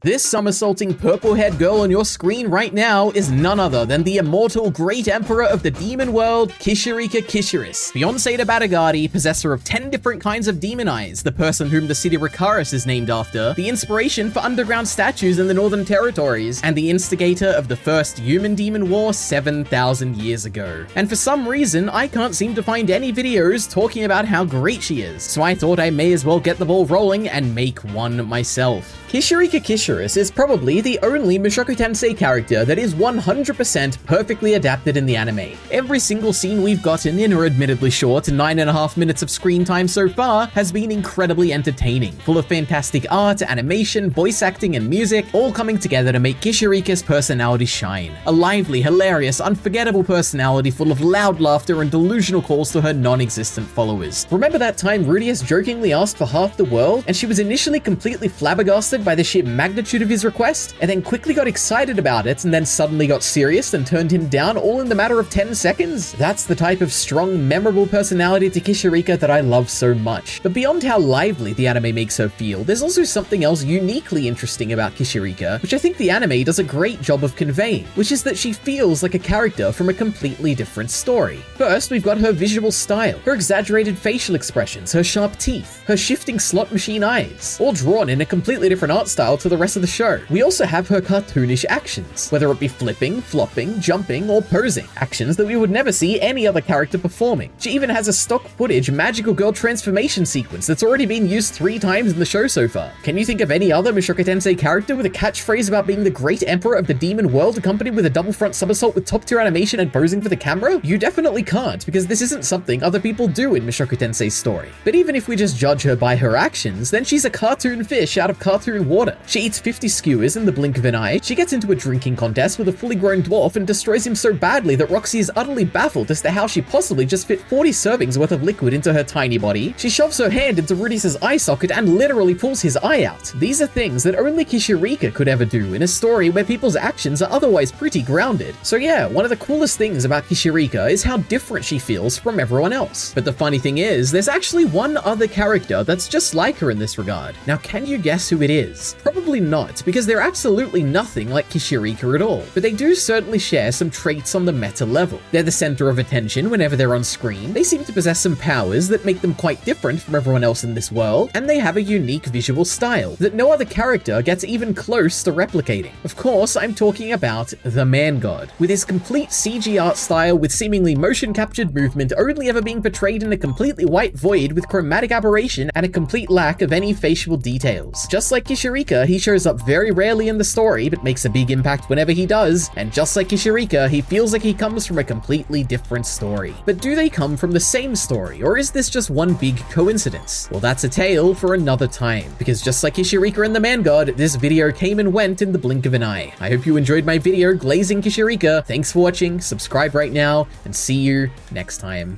This somersaulting purple-haired girl on your screen right now is none other than the immortal great emperor of the demon world, Kishirika Kishiris, fiancé to Batagati, possessor of 10 different kinds of demon eyes, the person whom the city Rikaris is named after, the inspiration for underground statues in the Northern Territories, and the instigator of the first human-demon war 7,000 years ago. And for some reason, I can't seem to find any videos talking about how great she is, so I thought I may as well get the ball rolling and make one myself. Kishirika Kishiris is probably the only Mushoku Tensei character that is 100% perfectly adapted in the anime. Every single scene we've gotten in her admittedly short 9.5 minutes of screen time so far has been incredibly entertaining, full of fantastic art, animation, voice acting, and music, all coming together to make Kishirika's personality shine. A lively, hilarious, unforgettable personality full of loud laughter and delusional calls to her non-existent followers. Remember that time Rudius jokingly asked for half the world, and she was initially completely flabbergasted by the sheer magnitude of his request, and then quickly got excited about it, and then suddenly got serious and turned him down all in the matter of 10 seconds? That's the type of strong, memorable personality to Kishirika that I love so much. But beyond how lively the anime makes her feel, there's also something else uniquely interesting about Kishirika, which I think the anime does a great job of conveying, which is that she feels like a character from a completely different story. First, we've got her visual style, her exaggerated facial expressions, her sharp teeth, her shifting slot machine eyes, all drawn in a completely different art style to the rest of the show. We also have her cartoonish actions, whether it be flipping, flopping, jumping, or posing, actions that we would never see any other character performing. She even has a stock footage magical girl transformation sequence that's already been used 3 times in the show so far. Can you think of any other Mushoku Tensei character with a catchphrase about being the great emperor of the demon world accompanied with a double front somersault with top tier animation and posing for the camera? You definitely can't, because this isn't something other people do in Mushoku Tensei's story. But even if we just judge her by her actions, then she's a cartoon fish out of cartoon water. She eats 50 skewers in the blink of an eye, she gets into a drinking contest with a fully grown dwarf and destroys him so badly that Roxy is utterly baffled as to how she possibly just fit 40 servings worth of liquid into her tiny body. She shoves her hand into Rudius' eye socket and literally pulls his eye out. These are things that only Kishirika could ever do in a story where people's actions are otherwise pretty grounded. So yeah, one of the coolest things about Kishirika is how different she feels from everyone else. But the funny thing is, there's actually one other character that's just like her in this regard. Now, can you guess who it is? Probably not, because they're absolutely nothing like Kishirika at all, but they do certainly share some traits on the meta level. They're the center of attention whenever they're on screen, they seem to possess some powers that make them quite different from everyone else in this world, and they have a unique visual style that no other character gets even close to replicating. Of course, I'm talking about the Man God, with his complete CG art style with seemingly motion-captured movement only ever being portrayed in a completely white void with chromatic aberration and a complete lack of any facial details. Just like Kishirika, he shows up very rarely in the story, but makes a big impact whenever he does, and just like Kishirika, he feels like he comes from a completely different story. But do they come from the same story, or is this just one big coincidence? Well, that's a tale for another time, because just like Kishirika and the Man God, this video came and went in the blink of an eye. I hope you enjoyed my video glazing Kishirika. Thanks for watching, subscribe right now, and see you next time.